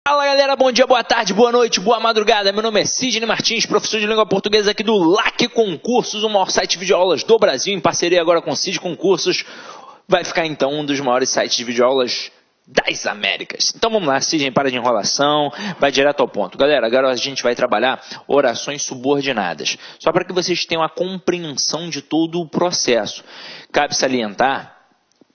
Fala galera, bom dia, boa tarde, boa noite, boa madrugada. Meu nome é Sidney Martins, professor de língua portuguesa aqui do LAC Concursos, o maior site de videoaulas do Brasil, em parceria agora com o Cid Concursos. Vai ficar então um dos maiores sites de videoaulas das Américas. Então vamos lá, Sidney, para de enrolação, vai direto ao ponto. Galera, agora a gente vai trabalhar orações subordinadas, só para que vocês tenham a compreensão de todo o processo. Cabe salientar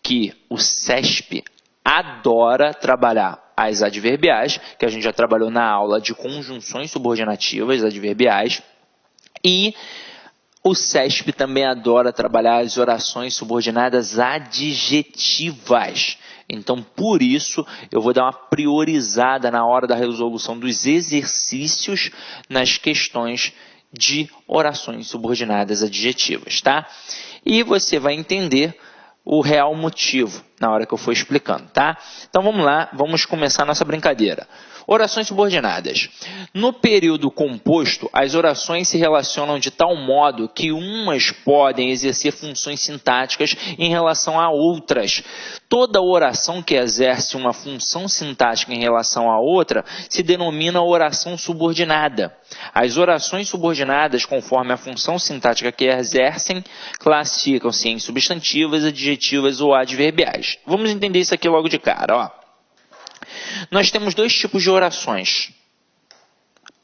que o CESP adora trabalhar as adverbiais, que a gente já trabalhou na aula de conjunções subordinativas adverbiais, e o CESP também adora trabalhar as orações subordinadas adjetivas. Então, por isso, eu vou dar uma priorizada na hora da resolução dos exercícios nas questões de orações subordinadas adjetivas, tá? E você vai entender o real motivo na hora que eu for explicando, tá? Então vamos lá, vamos começar a nossa brincadeira. Orações subordinadas. No período composto, as orações se relacionam de tal modo que umas podem exercer funções sintáticas em relação a outras. Toda oração que exerce uma função sintática em relação a outra se denomina oração subordinada. As orações subordinadas, conforme a função sintática que exercem, classificam-se em substantivas, adjetivas ou adverbiais. Vamos entender isso aqui logo de cara, ó. Nós temos dois tipos de orações.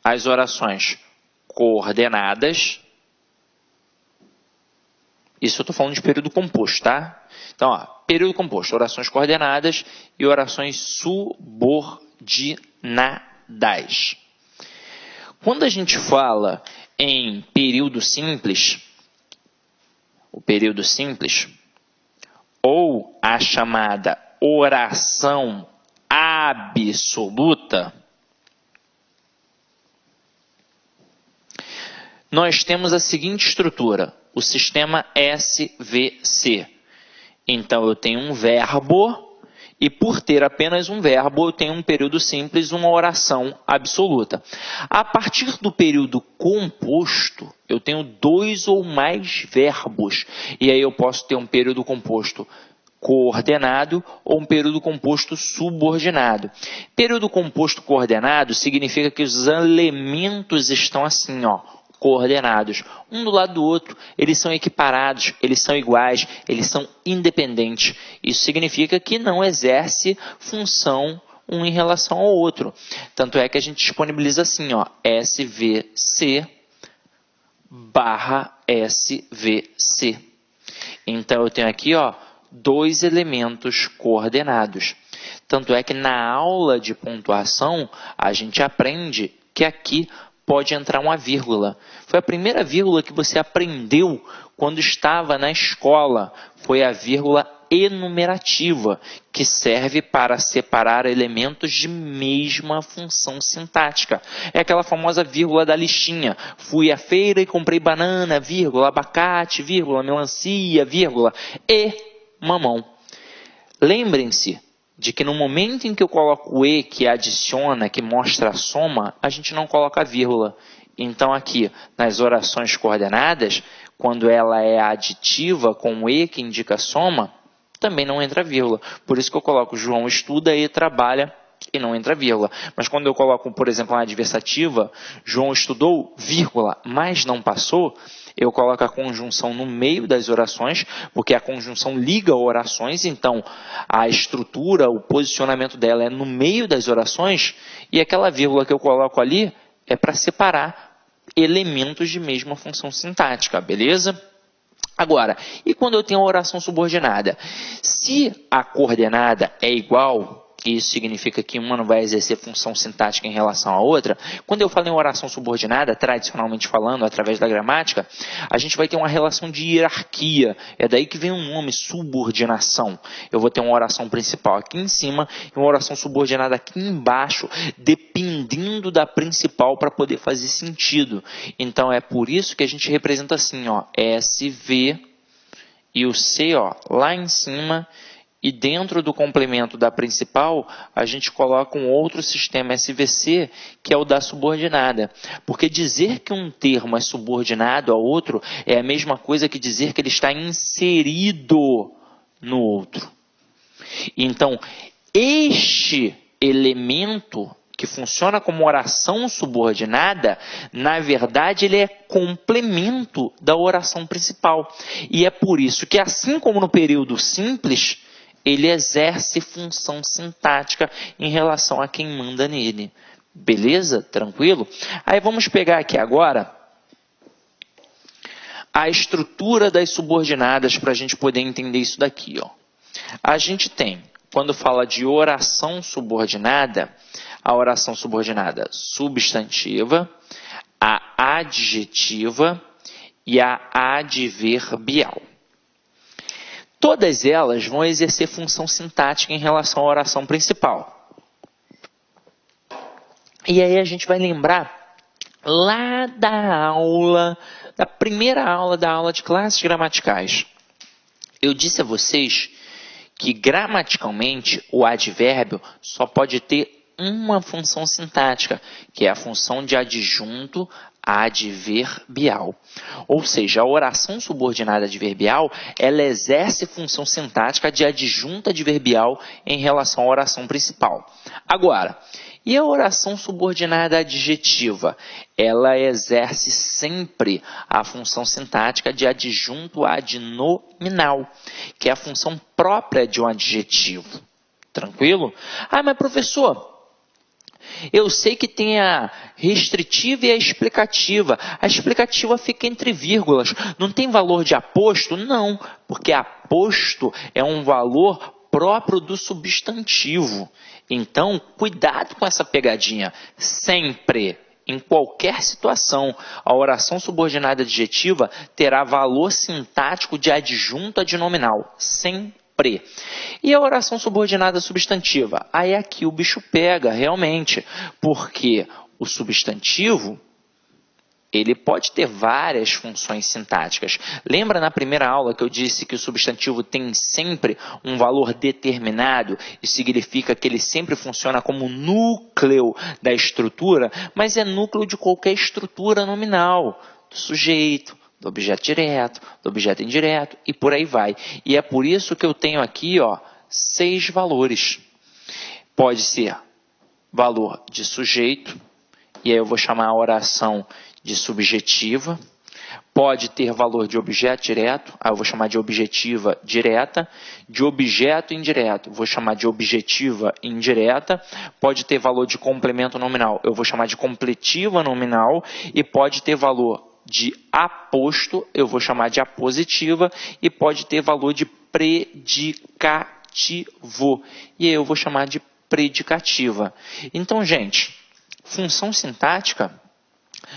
As orações coordenadas. Isso eu estou falando de período composto, tá? Então, ó, período composto, orações coordenadas e orações subordinadas. Quando a gente fala em período simples, o período simples, ou a chamada oração absoluta, nós temos a seguinte estrutura, o sistema SVC. Então, eu tenho um verbo, e por ter apenas um verbo, eu tenho um período simples, uma oração absoluta. A partir do período composto, eu tenho dois ou mais verbos, e aí eu posso ter um período composto coordenado ou um período composto subordinado. Período composto coordenado significa que os elementos estão assim, ó, coordenados, um do lado do outro, eles são equiparados, eles são iguais, eles são independentes. Isso significa que não exerce função um em relação ao outro. Tanto é que a gente disponibiliza assim, ó, SVC barra SVC. Então, eu tenho aqui, ó, dois elementos coordenados. Tanto é que na aula de pontuação, a gente aprende que aqui pode entrar uma vírgula. Foi a primeira vírgula que você aprendeu quando estava na escola. Foi a vírgula enumerativa, que serve para separar elementos de mesma função sintática. É aquela famosa vírgula da listinha. Fui à feira e comprei banana, vírgula, abacate, vírgula, melancia, vírgula, e mamão. Lembrem-se de que no momento em que eu coloco o E, que adiciona, que mostra a soma, a gente não coloca a vírgula. Então, aqui, nas orações coordenadas, quando ela é aditiva com o E, que indica a soma, também não entra vírgula. Por isso que eu coloco João estuda e trabalha, e não entra vírgula. Mas quando eu coloco, por exemplo, uma adversativa, João estudou, vírgula, mas não passou, eu coloco a conjunção no meio das orações, porque a conjunção liga orações, então a estrutura, o posicionamento dela é no meio das orações, e aquela vírgula que eu coloco ali é para separar elementos de mesma função sintática, beleza? Agora, e quando eu tenho a oração subordinada? Se a coordenada é igual, isso significa que uma não vai exercer função sintática em relação à outra. Quando eu falo em oração subordinada, tradicionalmente falando, através da gramática, a gente vai ter uma relação de hierarquia. É daí que vem o nome subordinação. Eu vou ter uma oração principal aqui em cima e uma oração subordinada aqui embaixo, dependendo da principal para poder fazer sentido. Então, é por isso que a gente representa assim, ó, SV e o C, ó, lá em cima. E dentro do complemento da principal, a gente coloca um outro sistema SVC, que é o da subordinada. Porque dizer que um termo é subordinado ao outro é a mesma coisa que dizer que ele está inserido no outro. Então, este elemento que funciona como oração subordinada, na verdade ele é complemento da oração principal. E é por isso que, assim como no período simples, ele exerce função sintática em relação a quem manda nele. Beleza? Tranquilo? Aí vamos pegar aqui agora a estrutura das subordinadas para a gente poder entender isso daqui, ó. A gente tem, quando fala de oração subordinada, a oração subordinada substantiva, a adjetiva e a adverbial. Todas elas vão exercer função sintática em relação à oração principal. E aí a gente vai lembrar lá da primeira aula, da aula de classes gramaticais. Eu disse a vocês que gramaticalmente o advérbio só pode ter uma função sintática, que é a função de adjunto adverbial. Ou seja, a oração subordinada adverbial, ela exerce função sintática de adjunto adverbial em relação à oração principal. Agora, e a oração subordinada adjetiva? Ela exerce sempre a função sintática de adjunto adnominal, que é a função própria de um adjetivo. Tranquilo? Ah, mas professor, eu sei que tem a restritiva e a explicativa. A explicativa fica entre vírgulas. Não tem valor de aposto? Não, porque aposto é um valor próprio do substantivo. Então, cuidado com essa pegadinha. Sempre, em qualquer situação, a oração subordinada adjetiva terá valor sintático de adjunto adnominal. Sempre. E a oração subordinada substantiva? Aí aqui o bicho pega, realmente, porque o substantivo, ele pode ter várias funções sintáticas. Lembra na primeira aula que eu disse que o substantivo tem sempre um valor determinado? Isso significa que ele sempre funciona como núcleo da estrutura, mas é núcleo de qualquer estrutura nominal, do sujeito, do objeto direto, do objeto indireto e por aí vai. E é por isso que eu tenho aqui, ó, 6 valores. Pode ser valor de sujeito, e aí eu vou chamar a oração de subjetiva. Pode ter valor de objeto direto, aí eu vou chamar de objetiva direta. De objeto indireto, vou chamar de objetiva indireta. Pode ter valor de complemento nominal, eu vou chamar de completiva nominal. E pode ter valor de aposto, eu vou chamar de apositiva, e pode ter valor de predicativo, e aí eu vou chamar de predicativa. Então, gente, função sintática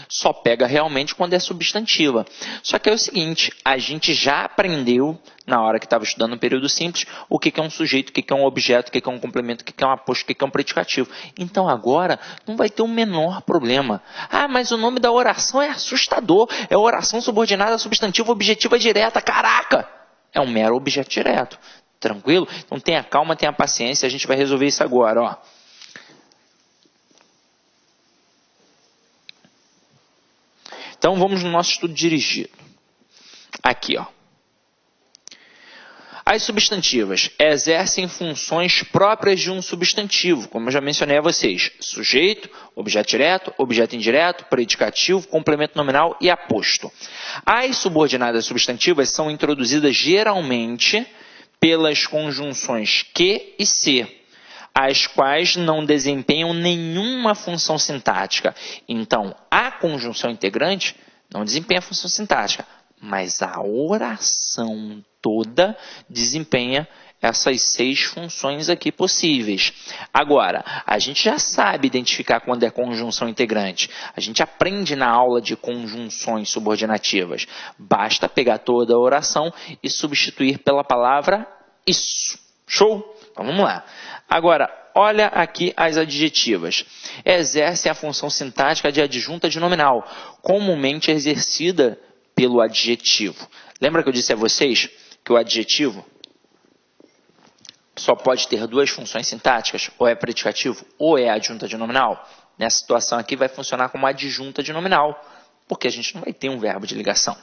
só pega realmente quando é substantiva. Só que é o seguinte, a gente já aprendeu, na hora que estava estudando no período simples, o que é um sujeito, o que é um objeto, o que é um complemento, o que é um aposto, o que é um predicativo. Então agora não vai ter o menor problema. Ah, mas o nome da oração é assustador. É oração subordinada substantiva objetiva direta. Caraca! É um mero objeto direto. Tranquilo? Então tenha calma, tenha paciência, a gente vai resolver isso agora, ó. Então, vamos no nosso estudo dirigido. Aqui, ó. As substantivas exercem funções próprias de um substantivo, como eu já mencionei a vocês. Sujeito, objeto direto, objeto indireto, predicativo, complemento nominal e aposto. As subordinadas substantivas são introduzidas geralmente pelas conjunções que e se, as quais não desempenham nenhuma função sintática. Então, a conjunção integrante não desempenha função sintática, mas a oração toda desempenha essas 6 funções aqui possíveis. Agora, a gente já sabe identificar quando é conjunção integrante. A gente aprende na aula de conjunções subordinativas. Basta pegar toda a oração e substituir pela palavra isso. Show? Então, vamos lá. Agora, olha aqui as adjetivas. Exerce a função sintática de adjunta adnominal, comumente exercida pelo adjetivo. Lembra que eu disse a vocês que o adjetivo só pode ter 2 funções sintáticas, ou é predicativo ou é adjunta adnominal? Nessa situação aqui vai funcionar como adjunta adnominal, porque a gente não vai ter um verbo de ligação.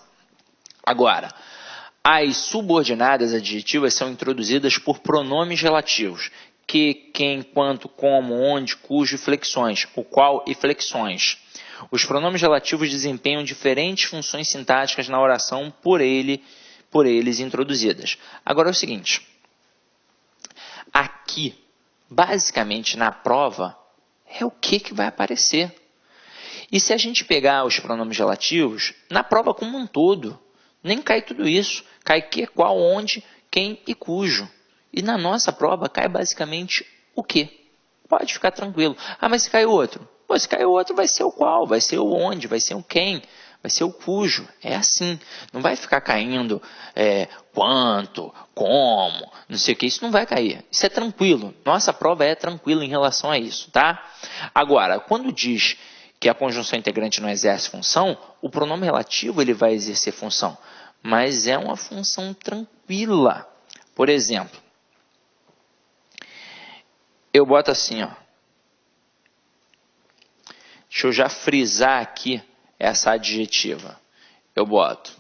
Agora, as subordinadas adjetivas são introduzidas por pronomes relativos. que, quem, quanto, como, onde, cujo e flexões, o qual e flexões. Os pronomes relativos desempenham diferentes funções sintáticas na oração por eles introduzidas. Agora é o seguinte, aqui, basicamente na prova, é o que vai aparecer. E se a gente pegar os pronomes relativos, na prova como um todo, nem cai tudo isso. Cai que, qual, onde, quem e cujo. E na nossa prova cai basicamente o que. Pode ficar tranquilo. Ah, mas se cai outro? Pô, se cai outro vai ser o qual, vai ser o onde, vai ser o quem, vai ser o cujo. É assim. Não vai ficar caindo quanto, como, não sei o que. Isso não vai cair. Isso é tranquilo. Nossa prova é tranquila em relação a isso, tá? Agora, quando diz que a conjunção integrante não exerce função, o pronome relativo ele vai exercer função. Mas é uma função tranquila. Por exemplo, eu boto assim, ó. Deixa eu já frisar aqui essa adjetiva. Eu boto.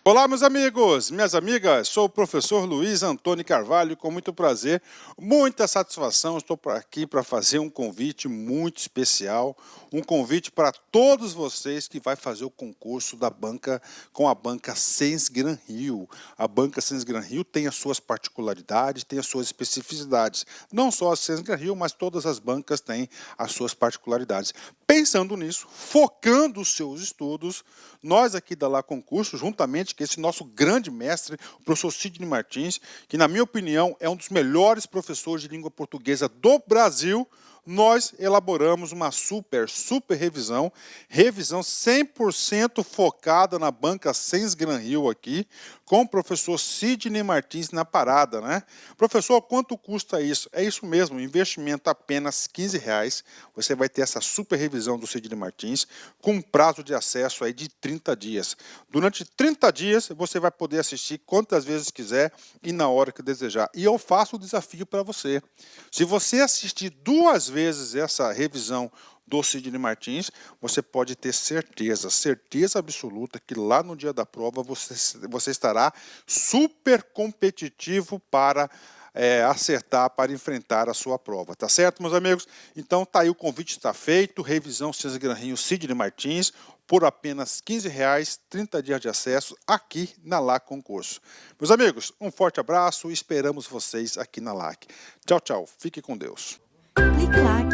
Olá, meus amigos, minhas amigas, sou o professor Luiz Antônio Carvalho, com muito prazer, muita satisfação, estou aqui para fazer um convite muito especial, um convite para todos vocês que vai fazer o concurso da banca com a banca Sensgran Rio. A banca Sensgran Rio tem as suas particularidades, tem as suas especificidades, não só a Sensgran Rio, mas todas as bancas têm as suas particularidades. Pensando nisso, focando os seus estudos, nós aqui da Lá Concurso, juntamente com esse nosso grande mestre, o professor Sidney Martins, que na minha opinião é um dos melhores professores de língua portuguesa do Brasil, nós elaboramos uma super revisão 100% focada na banca Sensgran Rio aqui, com o professor Sidney Martins na parada, né? Professor, quanto custa isso? É isso mesmo, investimento apenas R$15. Você vai ter essa super revisão do Sidney Martins com um prazo de acesso aí de 30 dias. Durante 30 dias você vai poder assistir quantas vezes quiser e na hora que desejar. E eu faço o desafio para você. Se você assistir 2 vezes essa revisão do Sidney Martins, você pode ter certeza absoluta que lá no dia da prova você estará super competitivo para acertar, para enfrentar a sua prova. Tá certo, meus amigos? Então tá aí, o convite está feito, revisão Sensgran Rio Sidney Martins, por apenas R$15, 30 dias de acesso aqui na LAC Concurso. Meus amigos, um forte abraço e esperamos vocês aqui na LAC. Tchau, tchau. Fique com Deus. Clique LAC.